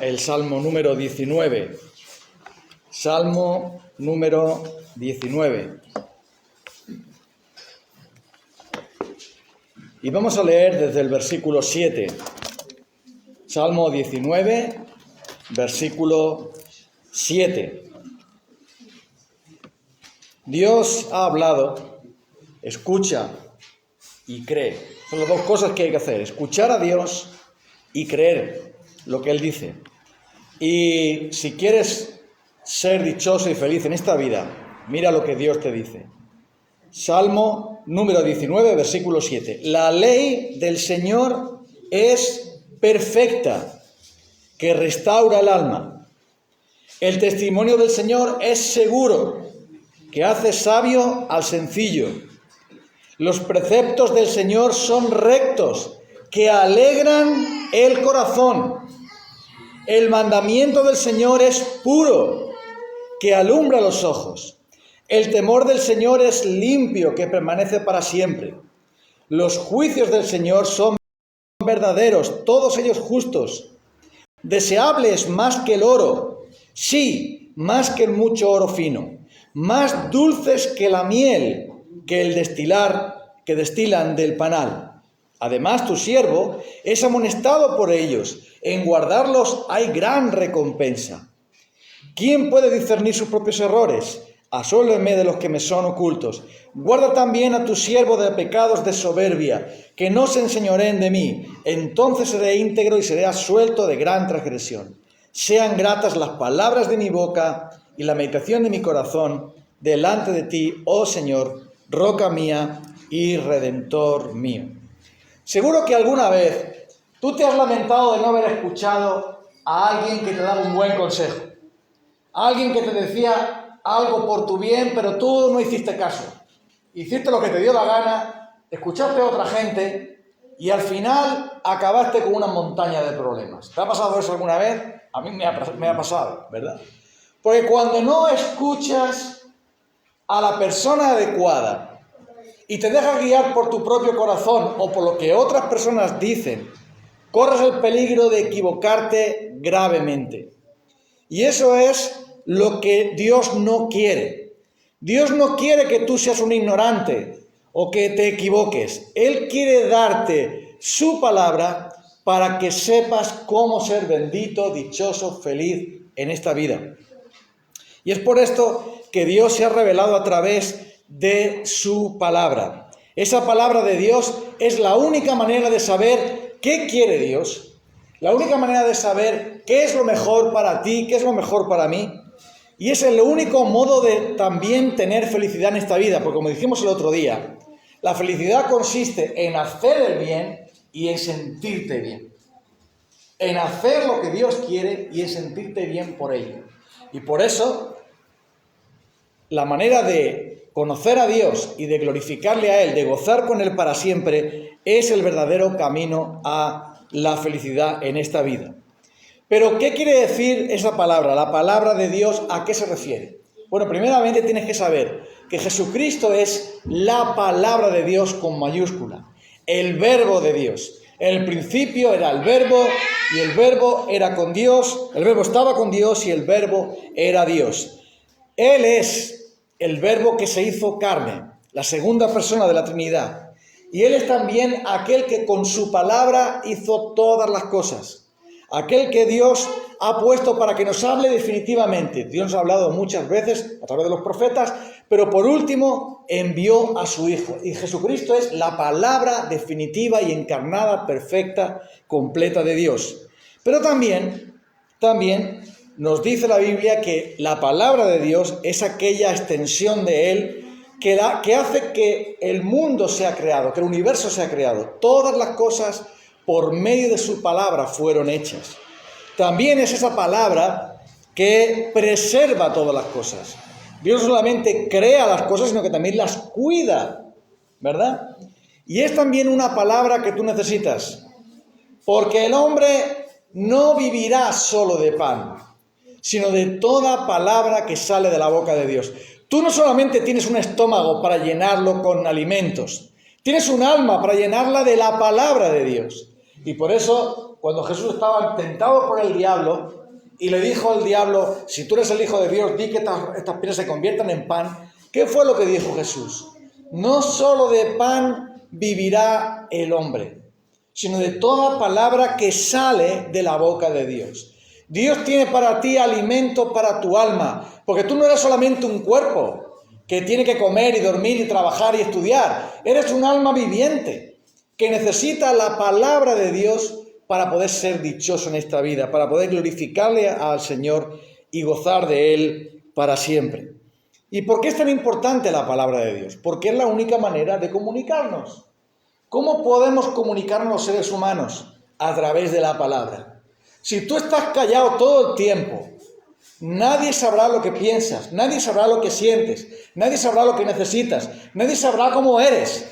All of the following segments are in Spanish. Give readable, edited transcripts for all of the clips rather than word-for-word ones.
El Salmo número 19. Salmo número 19. Y vamos a leer desde el versículo 7. Salmo 19, versículo 7. Dios ha hablado, escucha y cree. Son las dos cosas que hay que hacer: escuchar a Dios y creer lo que Él dice. Y si quieres ser dichoso y feliz en esta vida, mira lo que Dios te dice. Salmo número 19, versículo 7. La ley del Señor es perfecta, que restaura el alma. El testimonio del Señor es seguro, que hace sabio al sencillo. Los preceptos del Señor son rectos, que alegran el corazón. El mandamiento del Señor es puro, que alumbra los ojos. El temor del Señor es limpio, que permanece para siempre. Los juicios del Señor son verdaderos, todos ellos justos. Deseables más que el oro, sí, más que el mucho oro fino. Más dulces que la miel, que el que destilan del panal. Además, tu siervo es amonestado por ellos. En guardarlos hay gran recompensa. ¿Quién puede discernir sus propios errores? Absuélveme de los que me son ocultos. Guarda también a tu siervo de pecados de soberbia, que no se enseñoreen de mí. Entonces seré íntegro y seré absuelto de gran transgresión. Sean gratas las palabras de mi boca y la meditación de mi corazón delante de ti, oh Señor, roca mía y redentor mío. Seguro que alguna vez tú te has lamentado de no haber escuchado a alguien que te daba un buen consejo. A alguien que te decía algo por tu bien, pero tú no hiciste caso. Hiciste lo que te dio la gana, escuchaste a otra gente y al final acabaste con una montaña de problemas. ¿Te ha pasado eso alguna vez? A mí me ha pasado, ¿verdad? Porque cuando no escuchas a la persona adecuada y te dejas guiar por tu propio corazón o por lo que otras personas dicen, corres el peligro de equivocarte gravemente. Y eso es lo que Dios no quiere. Dios no quiere que tú seas un ignorante o que te equivoques. Él quiere darte su palabra para que sepas cómo ser bendito, dichoso, feliz en esta vida. Y es por esto que Dios se ha revelado a través de su palabra. Esa palabra de Dios es la única manera de saber qué quiere Dios, la única manera de saber qué es lo mejor para ti, qué es lo mejor para mí. Y es el único modo de también tener felicidad en esta vida, porque como dijimos el otro día, la felicidad consiste en hacer el bien y en sentirte bien. En hacer lo que Dios quiere y en sentirte bien por ello. Y por eso, la manera de conocer a Dios y de glorificarle a Él, de gozar con Él para siempre, es el verdadero camino a la felicidad en esta vida. Pero, ¿qué quiere decir esa palabra? La palabra de Dios, ¿a qué se refiere? Bueno, primeramente tienes que saber que Jesucristo es la palabra de Dios con mayúscula, el verbo de Dios. En el principio era el verbo y el verbo era con Dios, el verbo estaba con Dios y el verbo era Dios. Él es el verbo que se hizo carne, la segunda persona de la Trinidad. Y Él es también aquel que con su palabra hizo todas las cosas. Aquel que Dios ha puesto para que nos hable definitivamente. Dios nos ha hablado muchas veces a través de los profetas, pero por último envió a su Hijo. Y Jesucristo es la palabra definitiva y encarnada, perfecta, completa de Dios. Pero también nos dice la Biblia que la palabra de Dios es aquella extensión de Él que hace que el mundo sea creado, que el universo sea creado. Todas las cosas por medio de su palabra fueron hechas. También es esa palabra que preserva todas las cosas. Dios no solamente crea las cosas, sino que también las cuida, ¿verdad? Y es también una palabra que tú necesitas, porque el hombre no vivirá solo de pan, sino de toda palabra que sale de la boca de Dios. Tú no solamente tienes un estómago para llenarlo con alimentos, tienes un alma para llenarla de la palabra de Dios. Y por eso cuando Jesús estaba tentado por el diablo y le dijo al diablo, si tú eres el Hijo de Dios, di que estas piedras se conviertan en pan. ¿Qué fue lo que dijo Jesús? No solo de pan vivirá el hombre, sino de toda palabra que sale de la boca de Dios. Dios tiene para ti alimento para tu alma, porque tú no eres solamente un cuerpo que tiene que comer y dormir y trabajar y estudiar. Eres un alma viviente que necesita la palabra de Dios para poder ser dichoso en esta vida, para poder glorificarle al Señor y gozar de Él para siempre. ¿Y por qué es tan importante la palabra de Dios? Porque es la única manera de comunicarnos. ¿Cómo podemos comunicarnos los seres humanos? A través de la palabra. Si tú estás callado todo el tiempo, nadie sabrá lo que piensas, nadie sabrá lo que sientes, nadie sabrá lo que necesitas, nadie sabrá cómo eres.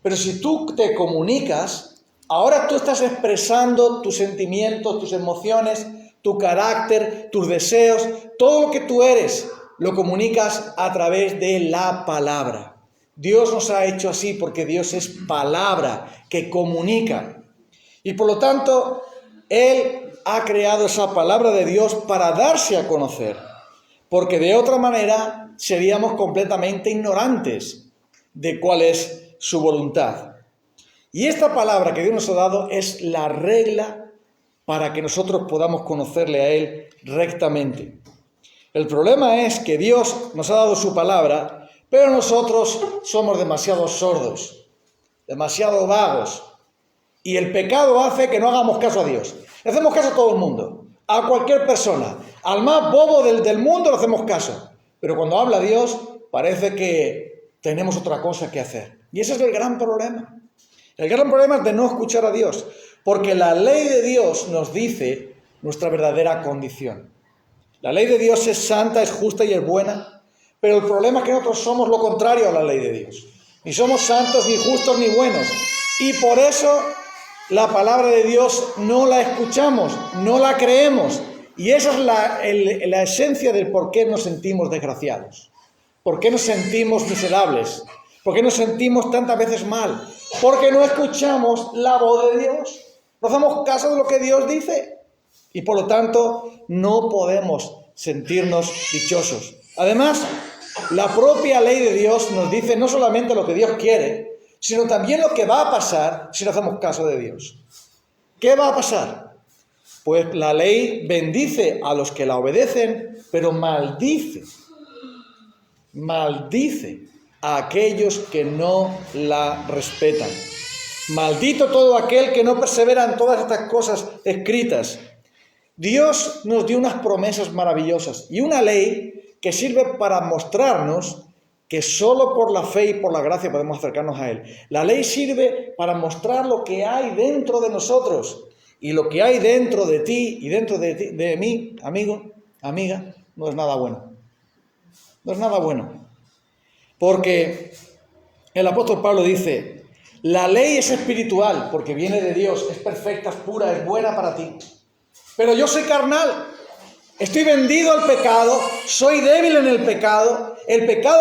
Pero si tú te comunicas, ahora tú estás expresando tus sentimientos, tus emociones, tu carácter, tus deseos, todo lo que tú eres, lo comunicas a través de la palabra. Dios nos ha hecho así porque Dios es palabra que comunica. Y por lo tanto, Él ha creado esa palabra de Dios para darse a conocer. Porque de otra manera seríamos completamente ignorantes de cuál es su voluntad. Y esta palabra que Dios nos ha dado es la regla para que nosotros podamos conocerle a Él rectamente. El problema es que Dios nos ha dado su palabra, pero nosotros somos demasiado sordos, demasiado vagos. Y el pecado hace que no hagamos caso a Dios. Le hacemos caso a todo el mundo, a cualquier persona. Al más bobo del mundo le hacemos caso. Pero cuando habla Dios, parece que tenemos otra cosa que hacer. Y ese es el gran problema. El gran problema es de no escuchar a Dios, porque la ley de Dios nos dice nuestra verdadera condición. La ley de Dios es santa, es justa y es buena, pero el problema es que nosotros somos lo contrario a la ley de Dios. Ni somos santos, ni justos, ni buenos. Y por eso la palabra de Dios no la escuchamos, no la creemos. Y esa es la esencia del por qué nos sentimos desgraciados. ¿Por qué nos sentimos miserables? ¿Por qué nos sentimos tantas veces mal? Porque no escuchamos la voz de Dios. No hacemos caso de lo que Dios dice. Y por lo tanto, no podemos sentirnos dichosos. Además, la propia ley de Dios nos dice no solamente lo que Dios quiere, sino también lo que va a pasar si no hacemos caso de Dios. ¿Qué va a pasar? Pues la ley bendice a los que la obedecen, pero maldice a aquellos que no la respetan. Maldito todo aquel que no persevera en todas estas cosas escritas. Dios nos dio unas promesas maravillosas y una ley que sirve para mostrarnos que solo por la fe y por la gracia podemos acercarnos a Él. La ley sirve para mostrar lo que hay dentro de nosotros. Y lo que hay dentro de ti y dentro de mí, amigo, amiga, no es nada bueno. No es nada bueno. Porque el apóstol Pablo dice, la ley es espiritual porque viene de Dios, es perfecta, es pura, es buena para ti. Pero yo soy carnal, estoy vendido al pecado, soy débil en el pecado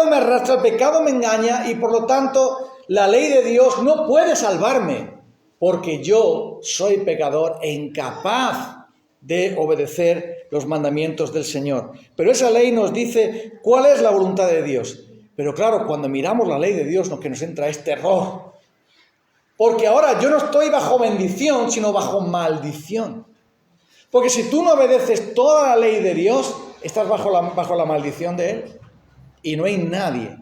me arrastra, el pecado me engaña y por lo tanto la ley de Dios no puede salvarme porque yo soy pecador e incapaz de obedecer los mandamientos del Señor. Pero esa ley nos dice cuál es la voluntad de Dios. Pero claro, cuando miramos la ley de Dios, lo que nos entra es terror. Porque ahora yo no estoy bajo bendición, sino bajo maldición. Porque si tú no obedeces toda la ley de Dios, estás bajo la maldición de Él. Y no hay nadie,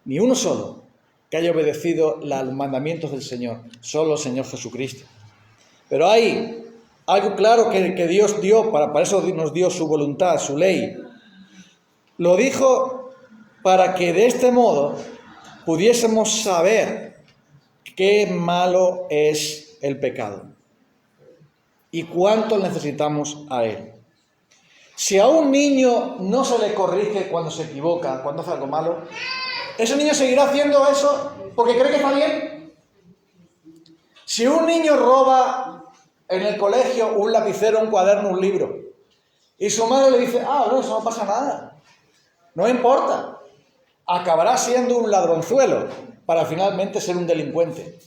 ni uno solo, que haya obedecido los mandamientos del Señor. Solo el Señor Jesucristo. Pero hay algo claro que Dios dio, para eso nos dio su voluntad, su ley. Lo dijo para que de este modo pudiésemos saber qué malo es el pecado y cuánto necesitamos a Él. Si a un niño no se le corrige cuando se equivoca, cuando hace algo malo, ¿ese niño seguirá haciendo eso porque cree que está bien? Si un niño roba en el colegio un lapicero, un cuaderno, un libro, y su madre le dice, no, eso no pasa nada, no importa, acabará siendo un ladronzuelo para finalmente ser un delincuente.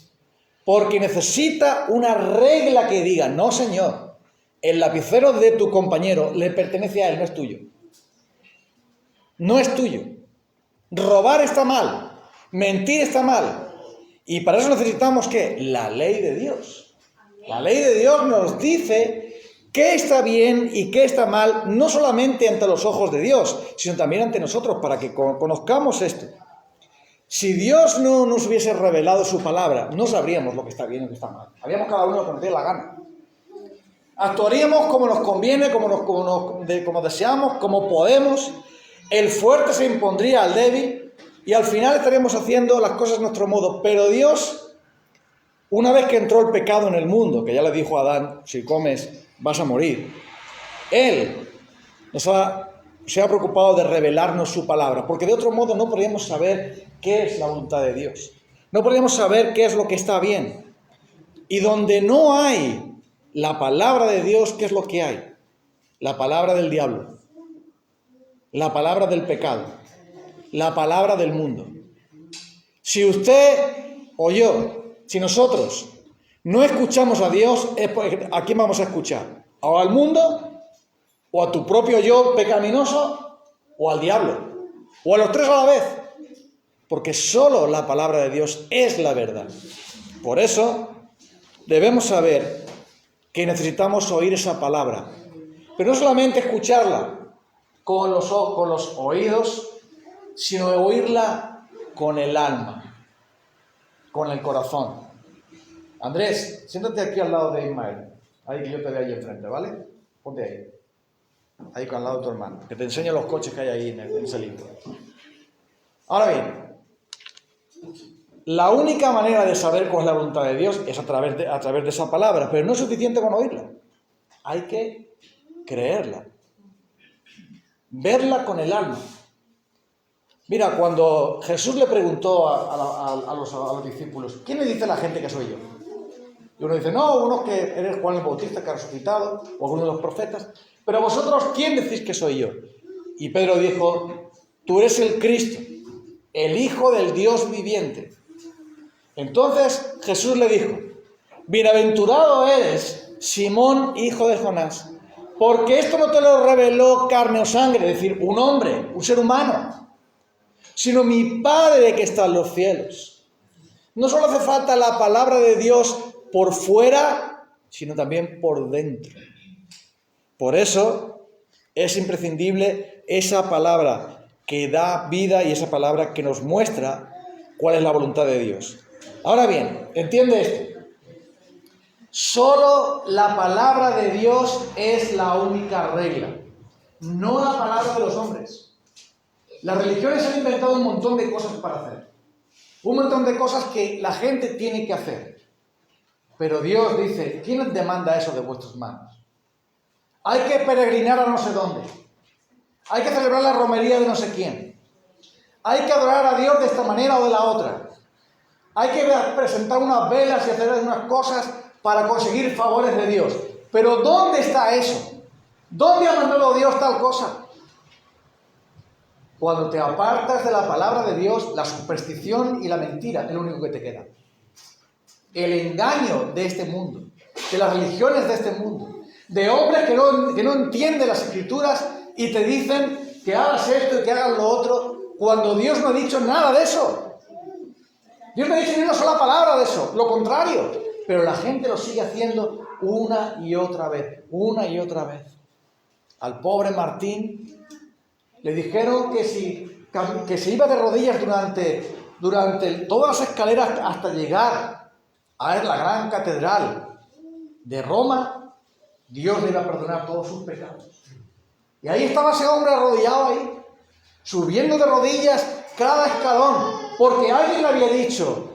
porque necesita una regla que diga, no señor, el lapicero de tu compañero le pertenece a él, no es tuyo. No es tuyo. Robar está mal, mentir está mal. Y para eso necesitamos, ¿qué? La ley de Dios. La ley de Dios nos dice qué está bien y qué está mal, no solamente ante los ojos de Dios, sino también ante nosotros, para que conozcamos esto. Si Dios no nos hubiese revelado su palabra, no sabríamos lo que está bien y lo que está mal. Haríamos cada uno lo que nos dé la gana. Actuaríamos como nos conviene, como deseamos, como podemos. El fuerte se impondría al débil y al final estaríamos haciendo las cosas a nuestro modo. Pero Dios, una vez que entró el pecado en el mundo, que ya le dijo a Adán, si comes vas a morir, Él se ha preocupado de revelarnos su palabra, porque de otro modo no podríamos saber qué es la voluntad de Dios. No podríamos saber qué es lo que está bien. Y donde no hay la palabra de Dios, ¿qué es lo que hay? La palabra del diablo. La palabra del pecado, la palabra del mundo. Si usted o yo, si nosotros no escuchamos a Dios, ¿a quién vamos a escuchar? ¿O al mundo? ¿O a tu propio yo pecaminoso? ¿O al diablo? ¿O a los tres a la vez? Porque solo la palabra de Dios es la verdad. Por eso debemos saber que necesitamos oír esa palabra, pero no solamente escucharla con los oídos, sino oírla con el alma, con el corazón. Andrés, siéntate aquí al lado de Ismael, ahí que yo te veo ahí enfrente, ¿vale? Ponte ahí al lado de tu hermano, que te enseño los coches que hay ahí en ese libro. Ahora bien, la única manera de saber cuál es la voluntad de Dios es a través de esa palabra, pero no es suficiente con oírla, hay que creerla. Verla con el alma. Mira, cuando Jesús le preguntó a los discípulos, ¿quién me dice la gente que soy yo? Y uno dice, no, uno que eres Juan el Bautista que ha resucitado, o alguno de los profetas, pero vosotros, ¿quién decís que soy yo? Y Pedro dijo, tú eres el Cristo, el Hijo del Dios viviente. Entonces Jesús le dijo, bienaventurado eres, Simón, hijo de Jonás, porque esto no te lo reveló carne o sangre, es decir, un hombre, un ser humano, sino mi Padre que está en los cielos. No solo hace falta la palabra de Dios por fuera, sino también por dentro. Por eso es imprescindible esa palabra que da vida y esa palabra que nos muestra cuál es la voluntad de Dios. Ahora bien, entiende esto. Solo la palabra de Dios es la única regla, no la palabra de los hombres. Las religiones han inventado un montón de cosas para hacer, un montón de cosas que la gente tiene que hacer. Pero Dios dice, ¿quién demanda eso de vuestras manos? Hay que peregrinar a no sé dónde, hay que celebrar la romería de no sé quién, hay que adorar a Dios de esta manera o de la otra, hay que presentar unas velas y hacer unas cosas para conseguir favores de Dios. Pero ¿dónde está eso? ¿Dónde ha mandado Dios tal cosa? Cuando te apartas de la palabra de Dios, la superstición y la mentira es lo único que te queda. El engaño de este mundo, de las religiones de este mundo, de hombres que no entienden las Escrituras y te dicen que hagas esto y que hagas lo otro, cuando Dios no ha dicho nada de eso. Dios no ha dicho ni una sola palabra de eso, lo contrario. Pero la gente lo sigue haciendo una y otra vez, una y otra vez. Al pobre Martín le dijeron que se iba de rodillas durante todas las escaleras hasta llegar a ver la gran catedral de Roma, Dios le iba a perdonar todos sus pecados. Y ahí estaba ese hombre arrodillado ahí, subiendo de rodillas cada escalón, porque alguien le había dicho,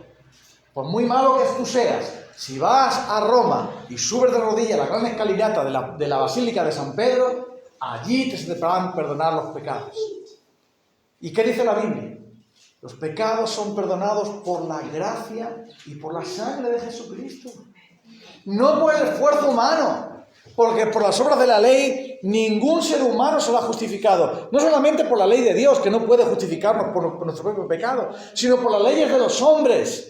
por muy malo que tú seas, si vas a Roma y subes de rodillas la gran escalinata de la Basílica de San Pedro, allí te van a perdonar los pecados. ¿Y qué dice la Biblia? Los pecados son perdonados por la gracia y por la sangre de Jesucristo. No por el esfuerzo humano, porque por las obras de la ley ningún ser humano será justificado. No solamente por la ley de Dios, que no puede justificarnos por nuestro propio pecado, sino por las leyes de los hombres.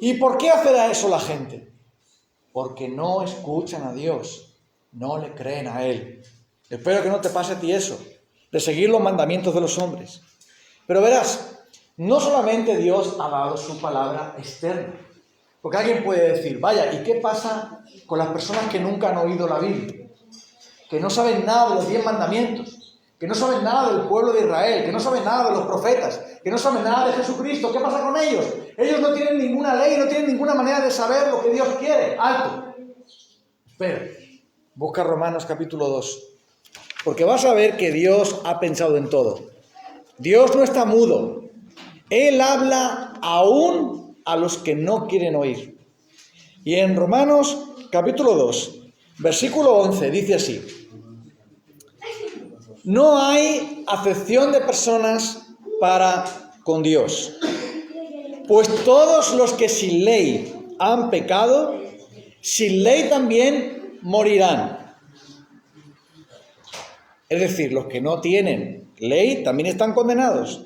¿Y por qué hace eso la gente? Porque no escuchan a Dios, no le creen a Él. Espero que no te pase a ti eso, de seguir los mandamientos de los hombres. Pero verás, no solamente Dios ha dado su palabra externa, porque alguien puede decir, vaya, ¿y qué pasa con las personas que nunca han oído la Biblia? Que no saben nada de los 10 mandamientos, que no saben nada del pueblo de Israel, que no saben nada de los profetas, que no saben nada de Jesucristo. ¿Qué pasa con ellos? Ellos no tienen ninguna ley, no tienen ninguna manera de saber lo que Dios quiere. ¡Alto! Espera, busca Romanos capítulo 2, porque vas a ver que Dios ha pensado en todo. Dios no está mudo. Él habla aún a los que no quieren oír. Y en Romanos capítulo 2, versículo 11, dice así: no hay acepción de personas para con Dios, pues todos los que sin ley han pecado, sin ley también morirán. Es decir, los que no tienen ley también están condenados.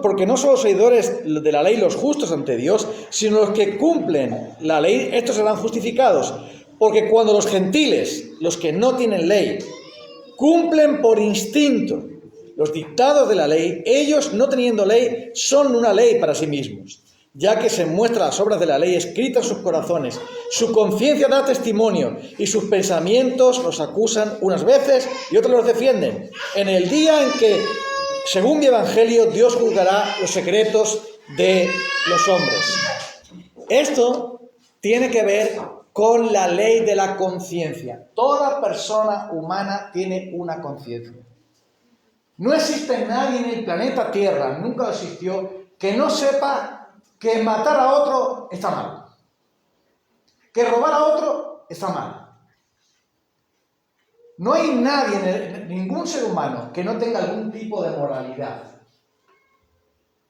Porque no son los seguidores de la ley los justos ante Dios, sino los que cumplen la ley, estos serán justificados. Porque cuando los gentiles, los que no tienen ley, cumplen por instinto los dictados de la ley, ellos, no teniendo ley, son una ley para sí mismos, ya que se muestran las obras de la ley escritas en sus corazones. Su conciencia da testimonio y sus pensamientos los acusan unas veces y otras los defienden. En el día en que, según mi evangelio, Dios juzgará los secretos de los hombres. Esto tiene que ver con la ley de la conciencia. Toda persona humana tiene una conciencia. No existe nadie en el planeta Tierra, nunca lo existió, que no sepa que matar a otro está mal, que robar a otro está mal. No hay nadie, ningún ser humano, que no tenga algún tipo de moralidad.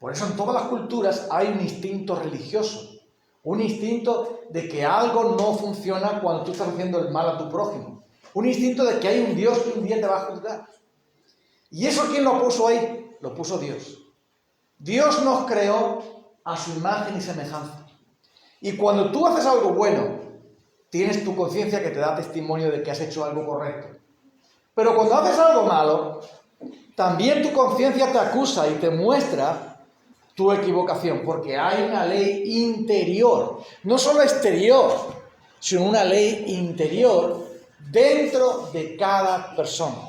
Por eso en todas las culturas hay un instinto religioso, un instinto de que algo no funciona cuando tú estás haciendo el mal a tu prójimo, un instinto de que hay un Dios que un día te va a juzgar. ¿Y eso quién lo puso ahí? Lo puso Dios. Dios nos creó a su imagen y semejanza. Y cuando tú haces algo bueno, tienes tu conciencia que te da testimonio de que has hecho algo correcto. Pero cuando haces algo malo, también tu conciencia te acusa y te muestra tu equivocación, porque hay una ley interior, no solo exterior, sino una ley interior dentro de cada persona.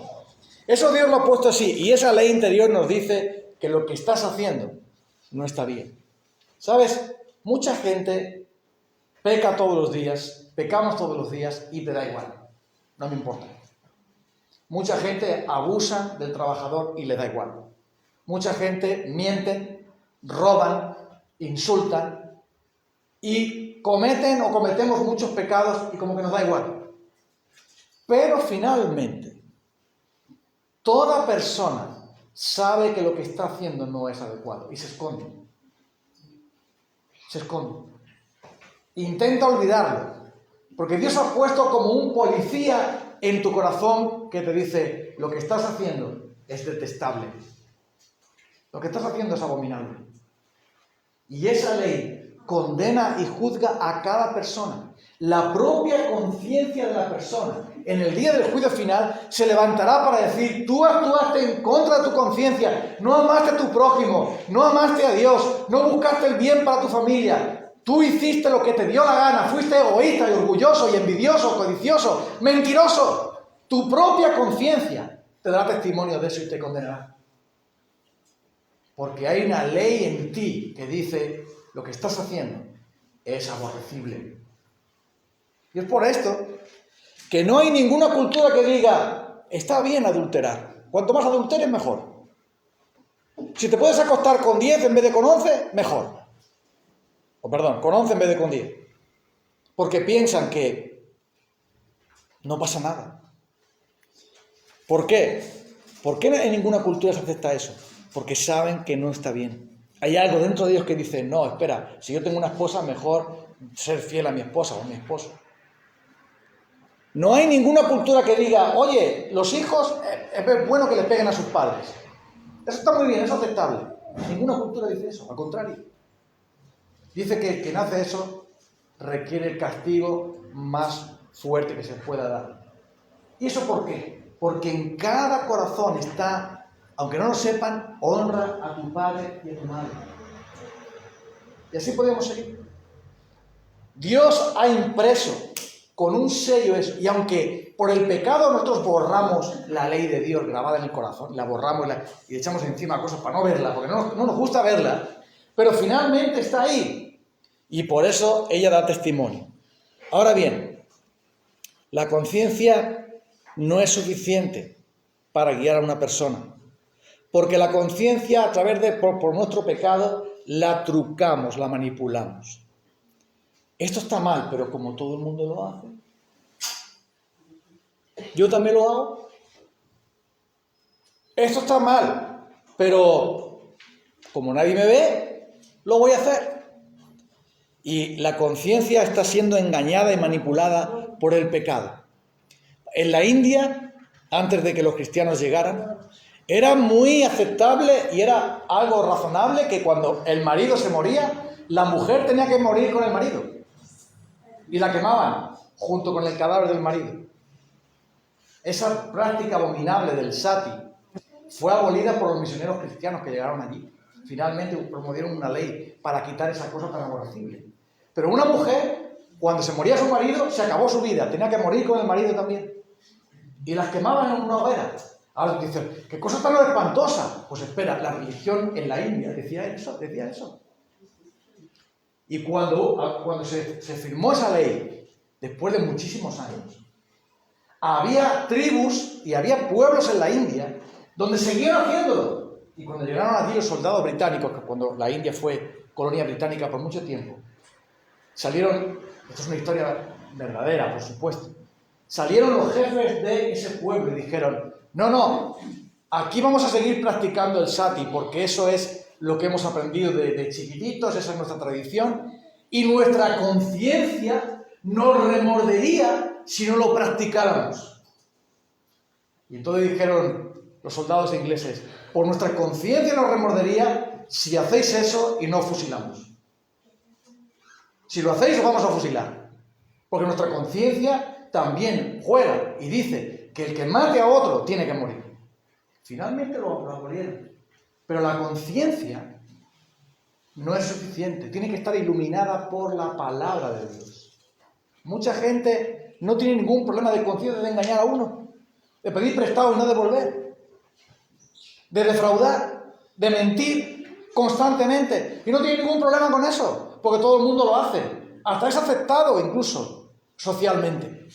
Eso Dios lo ha puesto así, y esa ley interior nos dice que lo que estás haciendo no está bien. ¿Sabes? Mucha gente peca todos los días, pecamos todos los días y te da igual, no me importa. Mucha gente abusa del trabajador y le da igual. Mucha gente miente, roban, insultan y cometemos muchos pecados y como que nos da igual. Pero finalmente, toda persona sabe que lo que está haciendo no es adecuado y se esconde. Se esconde. Intenta olvidarlo, porque Dios ha puesto como un policía en tu corazón que te dice, lo que estás haciendo es detestable. Lo que estás haciendo es abominable. Y esa ley condena y juzga a cada persona. La propia conciencia de la persona, en el día del juicio final, se levantará para decir, tú actuaste en contra de tu conciencia, no amaste a tu prójimo, no amaste a Dios, no buscaste el bien para tu familia, tú hiciste lo que te dio la gana, fuiste egoísta y orgulloso y envidioso, codicioso, mentiroso. Tu propia conciencia te dará testimonio de eso y te condenará. Porque hay una ley en ti que dice, lo que estás haciendo es aborrecible. Y es por esto que no hay ninguna cultura que diga, está bien adulterar. Cuanto más adulteres, mejor. Si te puedes acostar con 10 en vez de con 11, mejor. O perdón, con 11 en vez de con 10. Porque piensan que no pasa nada. ¿Por qué? ¿Por qué en ninguna cultura se acepta eso? Porque saben que no está bien. Hay algo dentro de ellos que dice, no, espera, si yo tengo una esposa, mejor ser fiel a mi esposa o a mi esposo. No hay ninguna cultura que diga, oye, los hijos, es bueno que les peguen a sus padres. Eso está muy bien, es aceptable. Ninguna cultura dice eso, al contrario. Dice que el que nace eso requiere el castigo más fuerte que se pueda dar. ¿Y eso por qué? Porque en cada corazón está, aunque no lo sepan, honra a tu padre y a tu madre. Y así podemos seguir. Dios ha impreso con un sello eso, y aunque por el pecado nosotros borramos la ley de Dios grabada en el corazón, la borramos y le echamos encima cosas para no verla, porque no nos gusta verla, pero finalmente está ahí, y por eso ella da testimonio. Ahora bien, la conciencia no es suficiente para guiar a una persona, porque la conciencia, a través de por nuestro pecado, la trucamos, la manipulamos. Esto está mal, pero como todo el mundo lo hace, yo también lo hago. Esto está mal, pero como nadie me ve, lo voy a hacer. Y la conciencia está siendo engañada y manipulada por el pecado. En la India, antes de que los cristianos llegaran, era muy aceptable y era algo razonable que cuando el marido se moría, la mujer tenía que morir con el marido. Y la quemaban junto con el cadáver del marido. Esa práctica abominable del sati fue abolida por los misioneros cristianos que llegaron allí. Finalmente promovieron una ley para quitar esa cosa tan aborrecible. Pero una mujer, cuando se moría su marido, se acabó su vida. Tenía que morir con el marido también. Y las quemaban en una hoguera. Ahora dicen, ¿qué cosa tan espantosa? Pues espera, la religión en la India decía eso. Y cuando se firmó esa ley, después de muchísimos años, había tribus y había pueblos en la India donde seguían haciéndolo. Y cuando llegaron allí los soldados británicos, que cuando la India fue colonia británica por mucho tiempo, salieron, esto es una historia verdadera, por supuesto, salieron los jefes de ese pueblo y dijeron, no, aquí vamos a seguir practicando el sati, porque eso es lo que hemos aprendido de chiquititos, esa es nuestra tradición, y nuestra conciencia nos remordería si no lo practicáramos. Y entonces dijeron los soldados ingleses, por nuestra conciencia nos remordería si hacéis eso y no os fusilamos. Si lo hacéis os vamos a fusilar, porque nuestra conciencia también juega y dice que el que mate a otro tiene que morir. Finalmente lo abolieron. Pero la conciencia no es suficiente, tiene que estar iluminada por la palabra de Dios. Mucha gente no tiene ningún problema de conciencia de engañar a uno, de pedir prestado y no devolver, de defraudar, de mentir constantemente, y no tiene ningún problema con eso, porque todo el mundo lo hace, hasta es aceptado incluso socialmente.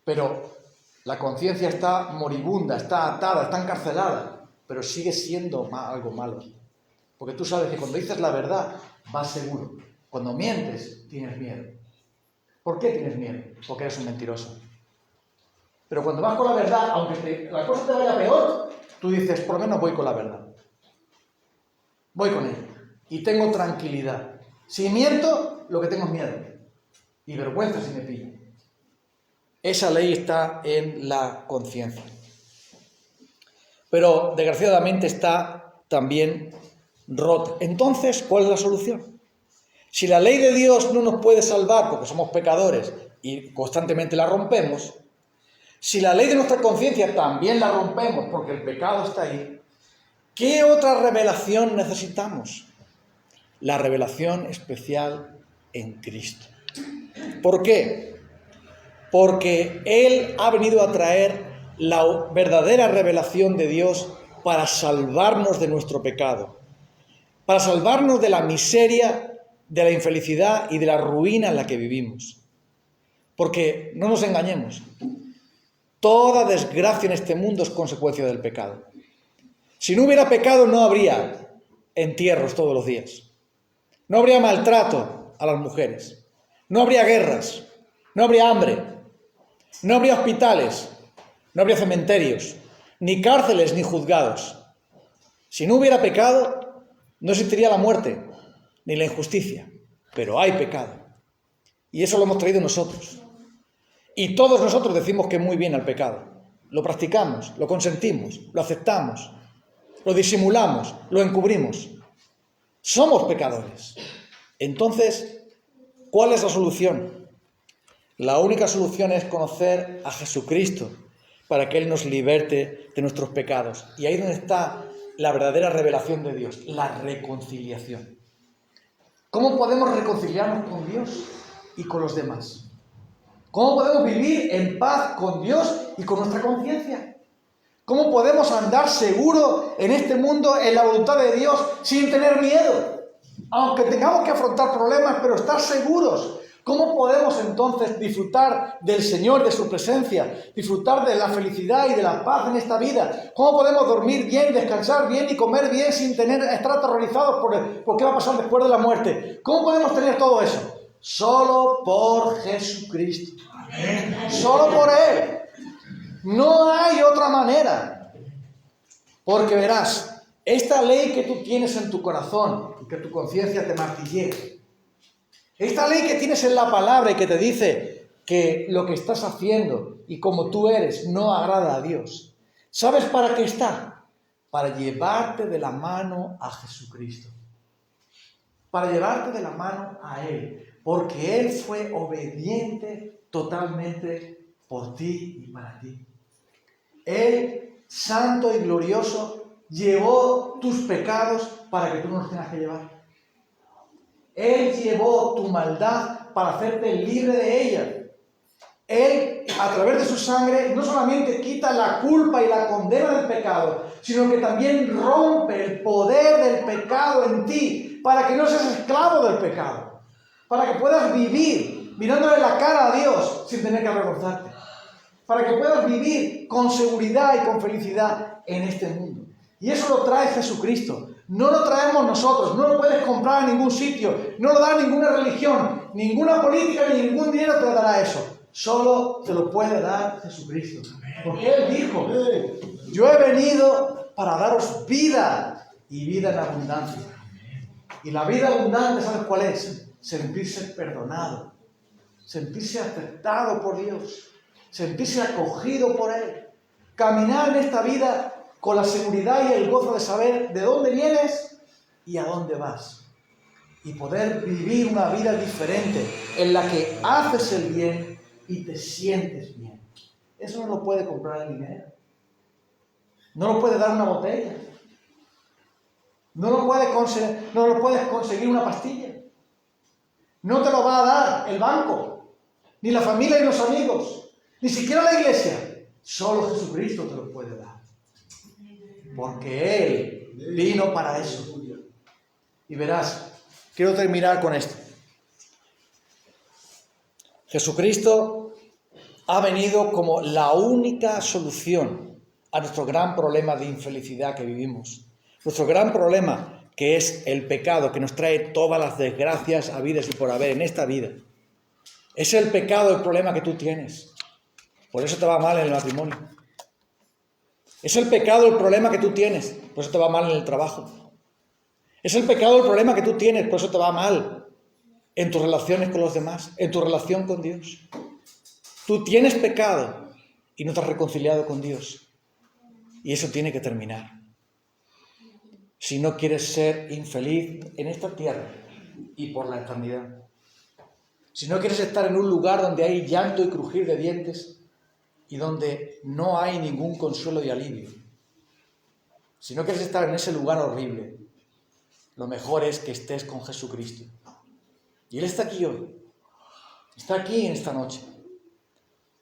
Pero la conciencia está moribunda, está atada, está encarcelada, pero sigue siendo algo malo. Porque tú sabes que cuando dices la verdad, vas seguro. Cuando mientes, tienes miedo. ¿Por qué tienes miedo? Porque eres un mentiroso. Pero cuando vas con la verdad, aunque la cosa te vaya peor, tú dices, por lo menos voy con la verdad. Voy con ella. Y tengo tranquilidad. Si miento, lo que tengo es miedo. Y vergüenza si me pillo. Esa ley está en la conciencia. Pero desgraciadamente está también rota. Entonces, ¿cuál es la solución? Si la ley de Dios no nos puede salvar porque somos pecadores y constantemente la rompemos, si la ley de nuestra conciencia también la rompemos porque el pecado está ahí, ¿qué otra revelación necesitamos? La revelación especial en Cristo. ¿Por qué? Porque Él ha venido a traer la verdadera revelación de Dios para salvarnos de nuestro pecado, para salvarnos de la miseria, de la infelicidad y de la ruina en la que vivimos. Porque no nos engañemos, toda desgracia en este mundo es consecuencia del pecado. Si no hubiera pecado no habría entierros todos los días, no habría maltrato a las mujeres, no habría guerras, no habría hambre, no habría hospitales, no habría cementerios, ni cárceles ni juzgados. Si no hubiera pecado, no existiría la muerte ni la injusticia, pero hay pecado. Y eso lo hemos traído nosotros. Y todos nosotros decimos que muy bien al pecado. Lo practicamos, lo consentimos, lo aceptamos, lo disimulamos, lo encubrimos. Somos pecadores. Entonces, ¿cuál es la solución? La única solución es conocer a Jesucristo para que Él nos liberte de nuestros pecados. Y ahí es donde está la verdadera revelación de Dios, la reconciliación. ¿Cómo podemos reconciliarnos con Dios y con los demás? ¿Cómo podemos vivir en paz con Dios y con nuestra conciencia? ¿Cómo podemos andar seguros en este mundo, en la voluntad de Dios, sin tener miedo? Aunque tengamos que afrontar problemas, pero estar seguros. ¿Cómo podemos entonces disfrutar del Señor, de su presencia, disfrutar de la felicidad y de la paz en esta vida? ¿Cómo podemos dormir bien, descansar bien y comer bien sin estar aterrorizados por qué va a pasar después de la muerte? ¿Cómo podemos tener todo eso? Solo por Jesucristo. Amén. Solo por Él. No hay otra manera. Porque verás, esta ley que tú tienes en tu corazón y que tu conciencia te martillea, esta ley que tienes en la palabra y que te dice que lo que estás haciendo y como tú eres no agrada a Dios, ¿sabes para qué está? Para llevarte de la mano a Jesucristo. Para llevarte de la mano a Él. Porque Él fue obediente totalmente por ti y para ti. Él, santo y glorioso, llevó tus pecados para que tú no los tengas que llevar. Él llevó tu maldad para hacerte libre de ella. Él, a través de su sangre, no solamente quita la culpa y la condena del pecado, sino que también rompe el poder del pecado en ti, para que no seas esclavo del pecado, para que puedas vivir mirándole la cara a Dios sin tener que avergonzarte, para que puedas vivir con seguridad y con felicidad en este mundo. Y eso lo trae Jesucristo. No lo traemos nosotros, no lo puedes comprar en ningún sitio, no lo da ninguna religión, ninguna política ni ningún dinero te dará eso. Solo te lo puede dar Jesucristo. Porque Él dijo, yo he venido para daros vida y vida en abundancia. Y la vida abundante, ¿sabes cuál es? Sentirse perdonado, sentirse aceptado por Dios, sentirse acogido por Él. Caminar en esta vida con la seguridad y el gozo de saber de dónde vienes y a dónde vas. Y poder vivir una vida diferente en la que haces el bien y te sientes bien. Eso no lo puede comprar el dinero. No lo puede dar una botella. No lo puedes conseguir una pastilla. No te lo va a dar el banco, ni la familia y los amigos, ni siquiera la iglesia. Solo Jesucristo te lo puede dar. Porque Él vino para eso. Y verás, quiero terminar con esto. Jesucristo ha venido como la única solución a nuestro gran problema de infelicidad que vivimos. Nuestro gran problema, que es el pecado, que nos trae todas las desgracias habidas y por haber en esta vida. Es el pecado el problema que tú tienes. Por eso te va mal en el matrimonio. Es el pecado el problema que tú tienes, por eso te va mal en el trabajo. Es el pecado el problema que tú tienes, por eso te va mal en tus relaciones con los demás, en tu relación con Dios. Tú tienes pecado y no te has reconciliado con Dios. Y eso tiene que terminar. Si no quieres ser infeliz en esta tierra y por la eternidad. Si no quieres estar en un lugar donde hay llanto y crujir de dientes y donde no hay ningún consuelo y alivio. Si no quieres estar en ese lugar horrible, lo mejor es que estés con Jesucristo. Y Él está aquí hoy. Está aquí en esta noche.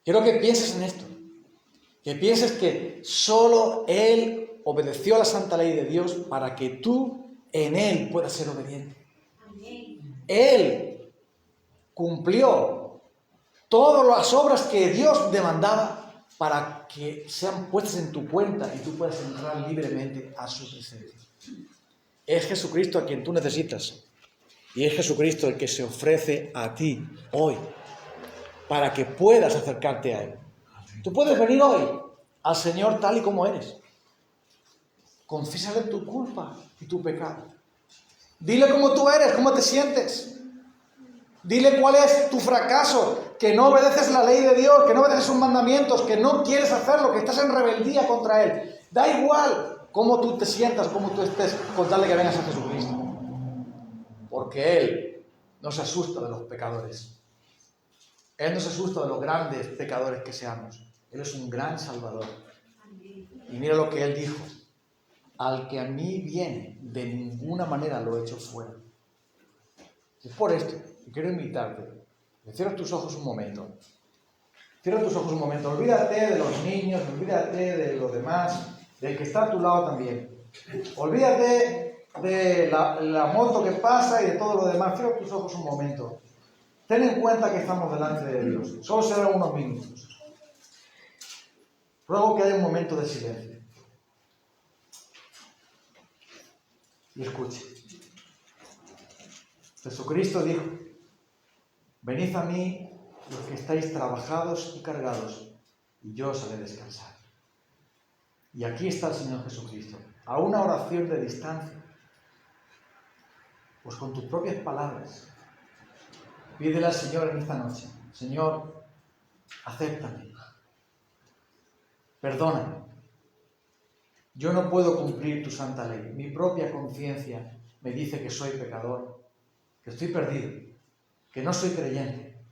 Quiero que pienses en esto. Que pienses que solo Él obedeció a la santa ley de Dios para que tú en Él puedas ser obediente. Él cumplió todas las obras que Dios demandaba para que sean puestas en tu cuenta y tú puedas entrar libremente a su presencia. Es Jesucristo a quien tú necesitas y es Jesucristo el que se ofrece a ti hoy para que puedas acercarte a Él. Tú puedes venir hoy al Señor tal y como eres. Confiésale tu culpa y tu pecado. Dile cómo tú eres, cómo te sientes. Dile cuál es tu fracaso, que no obedeces la ley de Dios, que no obedeces sus mandamientos, que no quieres hacerlo, que estás en rebeldía contra Él. Da igual cómo tú te sientas, cómo tú estés, con tal de que vengas a Jesucristo. Porque Él no se asusta de los pecadores. Él no se asusta de los grandes pecadores que seamos. Él es un gran Salvador. Y mira lo que Él dijo. Al que a mí viene, de ninguna manera lo echo fuera. Es por esto que quiero invitarte. Cierra tus ojos un momento. Cierra tus ojos un momento. Olvídate de los niños, olvídate de los demás, del que está a tu lado también. Olvídate de la moto que pasa y de todo lo demás. Cierra tus ojos un momento. Ten en cuenta que estamos delante de Dios. Solo serán unos minutos. Ruego que haya un momento de silencio. Y escuche. Jesucristo dijo: venid a mí los que estáis trabajados y cargados, y yo os haré descansar. Y aquí está el Señor Jesucristo, a una oración de distancia. Pues con tus propias palabras, pídele al Señor en esta noche: Señor, acéptame, perdóname. Yo no puedo cumplir tu santa ley. Mi propia conciencia me dice que soy pecador, que estoy perdido, que no soy creyente,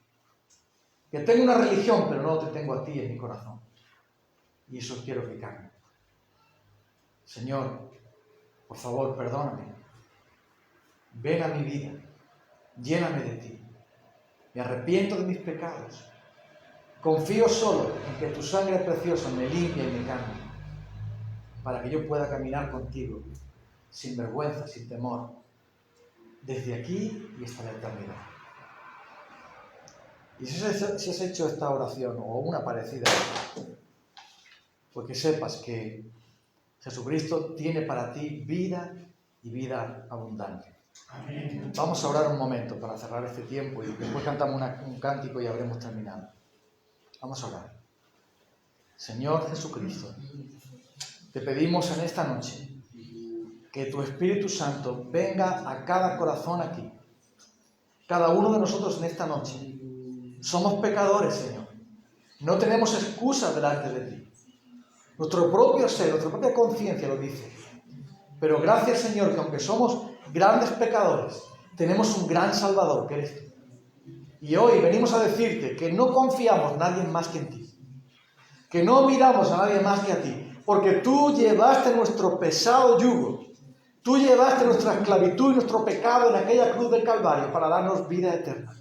que tengo una religión, pero no te tengo a ti en mi corazón. Y eso quiero que cambie. Señor, por favor, perdóname. Ven a mi vida, lléname de ti. Me arrepiento de mis pecados. Confío solo en que tu sangre preciosa me limpia y me cambie, para que yo pueda caminar contigo, sin vergüenza, sin temor, desde aquí y hasta la eternidad. Y si has hecho esta oración o una parecida, pues que sepas que Jesucristo tiene para ti vida y vida abundante. Amén. Vamos a orar un momento para cerrar este tiempo y después cantamos un cántico y habremos terminado. Vamos a orar. Señor Jesucristo, te pedimos en esta noche que tu Espíritu Santo venga a cada corazón aquí. Cada uno de nosotros en esta noche somos pecadores, Señor. No tenemos excusa delante de ti. Nuestro propio ser, nuestra propia conciencia lo dice. Pero gracias, Señor, que aunque somos grandes pecadores, tenemos un gran Salvador, que eres tú. Y hoy venimos a decirte que no confiamos en nadie más que en ti. Que no miramos a nadie más que a ti. Porque tú llevaste nuestro pesado yugo. Tú llevaste nuestra esclavitud y nuestro pecado en aquella cruz del Calvario para darnos vida eterna.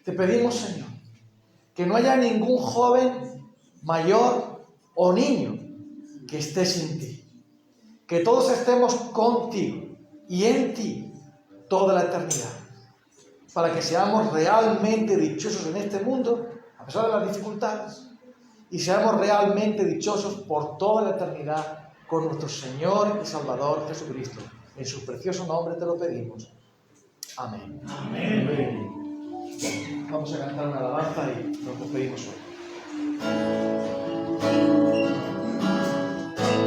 Te pedimos, Señor, que no haya ningún joven, mayor o niño que esté sin ti. Que todos estemos contigo y en ti toda la eternidad. Para que seamos realmente dichosos en este mundo, a pesar de las dificultades. Y seamos realmente dichosos por toda la eternidad con nuestro Señor y Salvador Jesucristo. En su precioso nombre te lo pedimos. Amén. Amén. Vamos a cantar una alabanza y nos despedimos hoy.